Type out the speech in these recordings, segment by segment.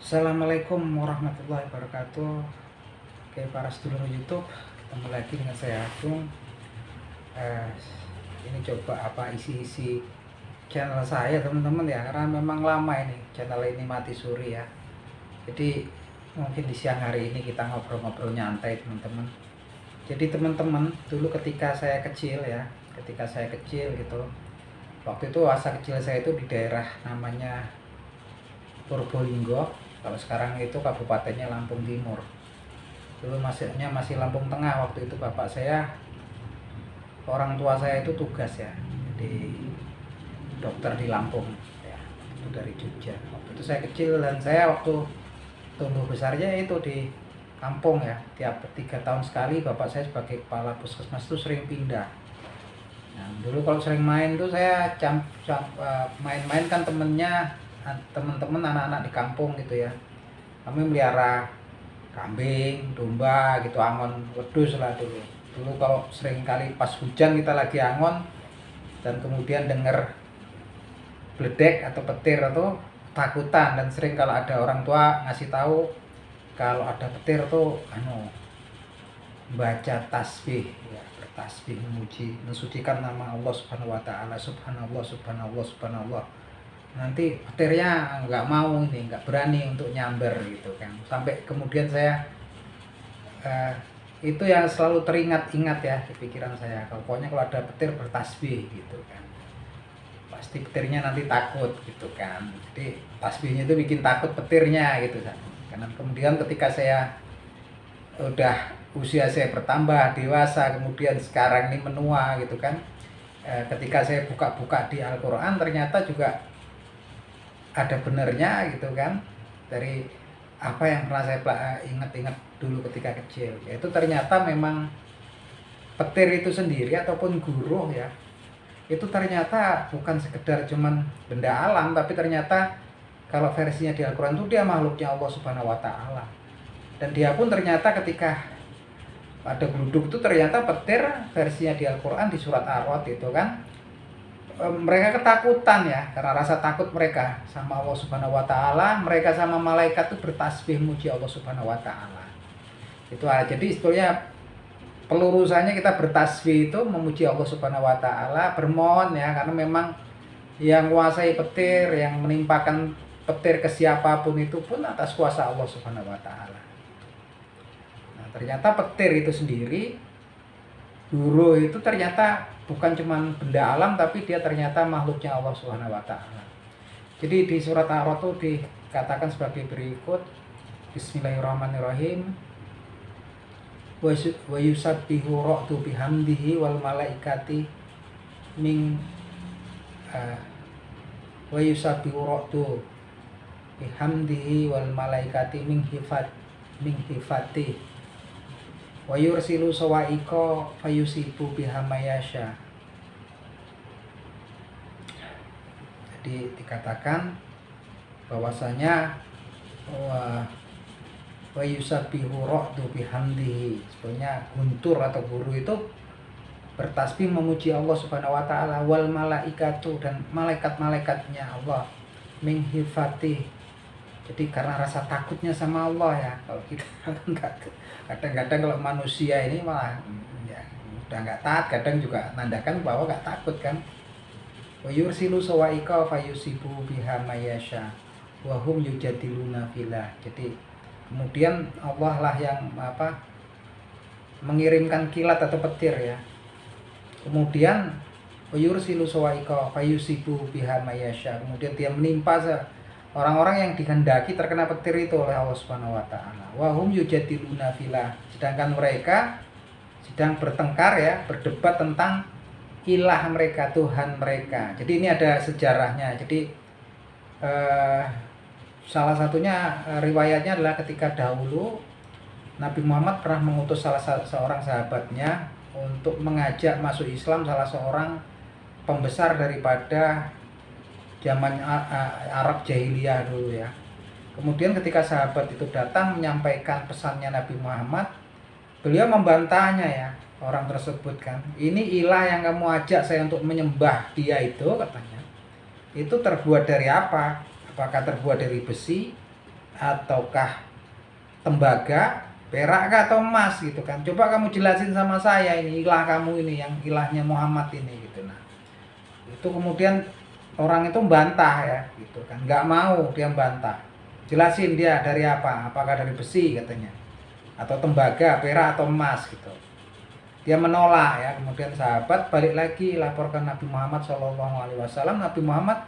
Assalamualaikum warahmatullahi wabarakatuh. Oke, para sedulur YouTube, ketemu lagi dengan saya Agung. Eh, ini coba isi-isi channel saya teman-teman ya, karena memang lama ini channel ini mati suri ya. Jadi mungkin di siang hari ini kita ngobrol-ngobrol nyantai teman-teman. Jadi teman-teman, dulu ketika saya kecil ya, gitu, waktu itu masa kecil saya itu di daerah namanya Purbolinggo. Kalau sekarang itu kabupatennya Lampung Timur. Dulu masih Lampung Tengah. Waktu itu bapak saya, orang tua saya itu tugas ya, jadi dokter di Lampung ya, itu dari Jogja. Waktu itu saya kecil dan saya waktu tumbuh besarnya itu di kampung ya. Tiap 3 tahun sekali bapak saya sebagai kepala puskesmas itu sering pindah. Nah, dulu kalau sering main tuh saya main-main kan temen-temen anak-anak di kampung gitu ya. Kami melihara kambing, domba gitu, angon wedhus lah dulu. Dulu kalau sering kali pas hujan kita lagi angon dan kemudian denger bledek atau petir atau takutan, dan sering kalau ada orang tua ngasih tahu kalau ada petir tuh baca tasbih ya, bertasbih memuji mensucikan nama Allah Subhanahu wa taala, subhanallah subhanallah subhanallah. Nanti petirnya nggak berani untuk nyamber gitu kan. Sampai kemudian saya itu yang selalu teringat-ingat ya di pikiran saya. Pokoknya kalau ada petir bertasbih gitu kan, pasti petirnya nanti takut gitu kan. Jadi tasbihnya itu bikin takut petirnya gitu kan. Karena kemudian ketika saya udah usia saya bertambah dewasa, kemudian sekarang ini menua gitu kan, ketika saya buka-buka di Al-Quran ternyata juga ada benernya gitu kan, dari apa yang pernah saya ingat-ingat dulu ketika kecil, yaitu ternyata memang petir itu sendiri ataupun guruh ya, itu ternyata bukan sekedar cuman benda alam, tapi ternyata kalau versinya di Al-Quran itu dia makhluknya Allah Subhanahu wa taala. Dan dia pun ternyata ketika ada geluduk itu ternyata petir versinya di Al-Quran di surat Ar-Ra'd itu kan, mereka ketakutan ya, karena rasa takut mereka sama Allah Subhanahu wa taala. Mereka sama malaikat itu bertasbih muji Allah Subhanahu wa taala. Itu aja. Jadi sebetulnya pelurusannya kita bertasbih itu memuji Allah Subhanahu wa taala, bermohon ya, karena memang yang menguasai petir, yang menimpakan petir ke siapapun itu pun atas kuasa Allah Subhanahu wa taala. Nah, ternyata petir itu sendiri, guru itu ternyata bukan cuma benda alam, tapi dia ternyata makhluknya Allah Subhanahu wa taala. Jadi di surat Ar-Ra'd itu dikatakan sebagai berikut. Bismillahirrahmanirrahim. Wa yusabbihu ra'du bihamdihi wal malaikati min wa yusabbihu ra'du bihamdihi wal malaikati min hifati wa yursilu sawa'iqa fayusibu bihamayasya. Jadi dikatakan bahwasanya wa yusabbihu ra'du bihamdihi, sebenarnya guntur atau guru itu bertasbih memuji Allah Subhanahu wa taala, wal malaikatu, dan malaikat-malaikatnya Allah, min hifati. Jadi karena rasa takutnya sama Allah ya. Kalau kita kan kadang-kadang kalau manusia ini malah ya, udah nggak taat, kadang juga nandakan bahwa nggak takut kan. Wa yursilu sawa'iqa fayusibu biha mayasya wa hum yujadiluna fillah. Jadi kemudian Allah lah yang mengirimkan kilat atau petir ya. Kemudian wa yursilu sawa'iqa fayusibu biha mayasya, kemudian dia menimpa orang-orang yang dikehendaki terkena petir itu oleh Allah Subhanahu wa taala. Wa hum yujadiluna fillah, sedangkan mereka sedang bertengkar ya, berdebat tentang ilah mereka, Tuhan mereka. Jadi ini ada sejarahnya. Jadi salah satunya riwayatnya adalah ketika dahulu Nabi Muhammad pernah mengutus salah seorang sahabatnya untuk mengajak masuk Islam salah seorang pembesar daripada zaman Arab jahiliyah dulu ya. Kemudian ketika sahabat itu datang menyampaikan pesannya Nabi Muhammad, beliau membantahnya ya, orang tersebut kan, ini ilah yang kamu ajak saya untuk menyembah dia itu, katanya, itu terbuat dari apa? Apakah terbuat dari besi ataukah tembaga, perak kah, atau emas gitu kan. Coba kamu jelasin sama saya, ini ilah kamu ini, yang ilahnya Muhammad ini gitu. Nah itu kemudian orang itu bantah ya gitu kan, nggak mau, dia bantah. Jelasin dia dari apa, apakah dari besi katanya, atau tembaga, perak, atau emas gitu. Dia menolak ya. Kemudian sahabat balik lagi laporkan Nabi Muhammad SAW. Nabi Muhammad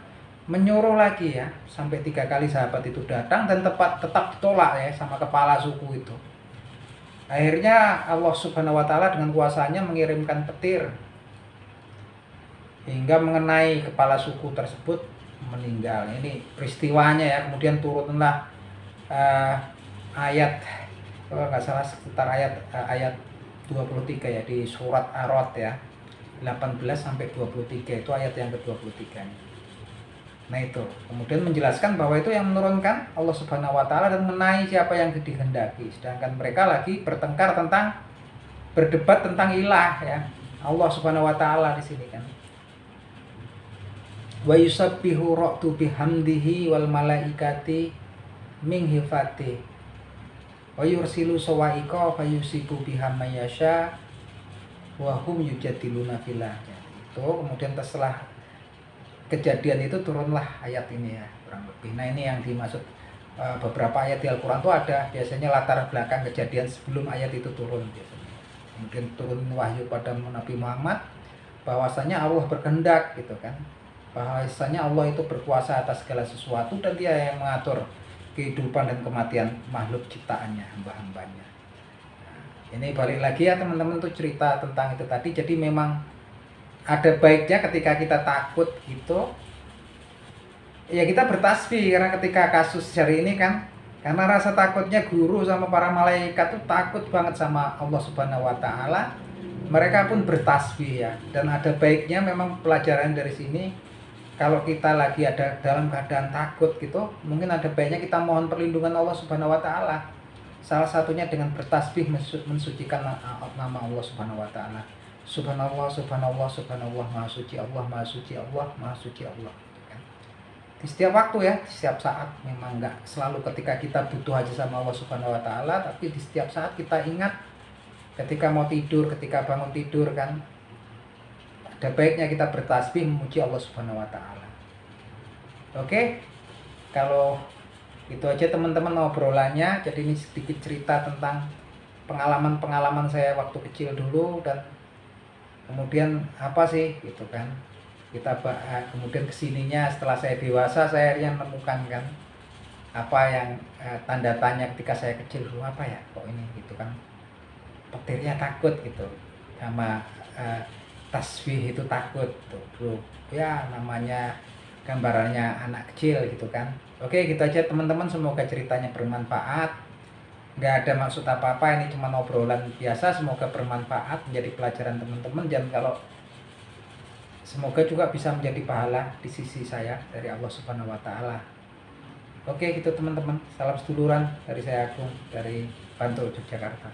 menyuruh lagi ya, sampai 3 kali sahabat itu datang dan tetap ditolak ya sama kepala suku itu. Akhirnya Allah Subhanahu wa Ta'ala dengan kuasanya mengirimkan petir hingga mengenai kepala suku tersebut, meninggal. Ini peristiwanya ya. Kemudian turunlah ayat, kalau nggak salah sekitar ayat 23 ya, di surat Ar-Ra'd ya, 18 sampai 23 itu ayat yang ke-23. Nah itu kemudian menjelaskan bahwa itu yang menurunkan Allah Subhanahu wa Ta'ala dan mengenai siapa yang dikehendaki, sedangkan mereka lagi bertengkar tentang, berdebat tentang ilah ya, Allah Subhanahu wa Ta'ala di sini kan. Wa yusabbihu ra'du bihamdihi wal malaikati min hifati wa yursilu sawa'iqa fayusibu biha mayyasha wa hum yujadiluna fillah. Itu kemudian setelah kejadian itu turunlah ayat ini ya, kurang lebih. Nah ini yang dimaksud beberapa ayat di Al-Quran itu ada biasanya latar belakang kejadian sebelum ayat itu turun biasanya. Kemudian turun wahyu pada Nabi Muhammad bahwasanya Allah berkehendak gitu kan, bahwasanya Allah itu berkuasa atas segala sesuatu dan dia yang mengatur kehidupan dan kematian makhluk ciptaannya, hamba-hambanya. Nah, ini balik lagi ya teman-teman, tuh cerita tentang itu tadi. Jadi memang ada baiknya ketika kita takut gitu ya kita bertasbih, karena ketika kasus hari ini kan, karena rasa takutnya guru sama para malaikat tuh takut banget sama Allah Subhanahu wa Ta'ala, mereka pun bertasbih ya. Dan ada baiknya memang pelajaran dari sini, kalau kita lagi ada dalam keadaan takut gitu, mungkin ada baiknya kita mohon perlindungan Allah Subhanahu wa Ta'ala. Salah satunya dengan bertasbih, mensucikan nama Allah Subhanahu wa Ta'ala. Subhanallah, subhanallah, subhanallah, maha suci Allah, maha suci Allah, maha suci Allah. Di setiap waktu ya, di setiap saat. Memang nggak selalu ketika kita butuh aja sama Allah Subhanahu wa Ta'ala, tapi di setiap saat kita ingat, ketika mau tidur, ketika bangun tidur kan, ada baiknya kita bertasbih memuji Allah Subhanahu wa Ta'ala. Oke, kalau itu aja teman-teman obrolannya. Jadi ini sedikit cerita tentang pengalaman-pengalaman saya waktu kecil dulu, dan kemudian apa sih gitu kan, kita kemudian kesininya setelah saya dewasa, saya akhirnya menemukan kan apa yang tanda tanya ketika saya kecil dulu, apa ya kok ini gitu kan, petirnya takut gitu, sama tasbih itu takut tuh bro ya, namanya gambarannya anak kecil gitu kan. Oke gitu aja teman-teman, semoga ceritanya bermanfaat. Nggak ada maksud apa-apa, ini cuma obrolan biasa, semoga bermanfaat menjadi pelajaran teman-teman, dan kalau semoga juga bisa menjadi pahala di sisi saya dari Allah Subhanahu wa Ta'ala. Oke gitu teman-teman, salam seduluran dari saya Agung dari Bantul, Yogyakarta.